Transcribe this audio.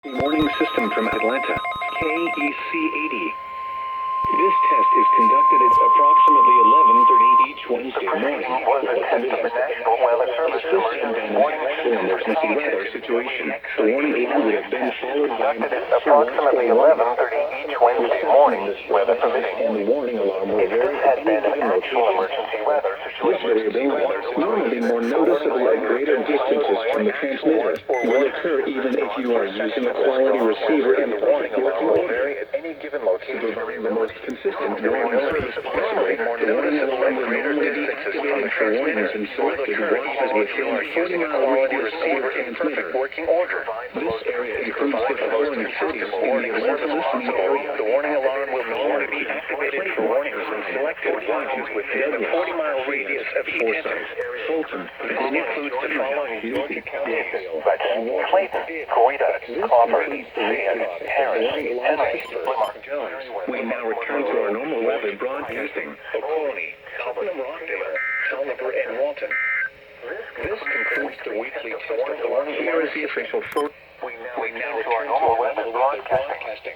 Warning system from Atlanta, KEC-80. This test is conducted at approximately 11:30 each Wednesday morning. National Weather Service Emergency weather situation. The warning alarm would have been followed by approximately 11:30 each Wednesday morning, weather permitting. And the warning alarm will vary Had been an actual emergency weather This variability, normally more noticeable at greater distances from the transmitter, will occur even if you are using a quality receiver in the warning alarm will vary at any given location to provide the most consistent warning service possible. The warning alarm will normally be activated for warnings and selected watches within 40-mile radius of the transmitter. This area includes the following cities in the alert listening area. The warning alarm will normally be activated for warnings and selected watches within a 40-mile radius of each Forsyth, Fulton, This includes the following Georgia County, Clayton, Coita, Crawford, Fayette, Harris, Tennessee, Plymouth, Jones. We now return to our normal weather broadcasting. Oconee, Putnam Rockdale, Tolliver, and Walton. This concludes the weekly test of the warning. Here is the official We now return to our normal weather broadcasting.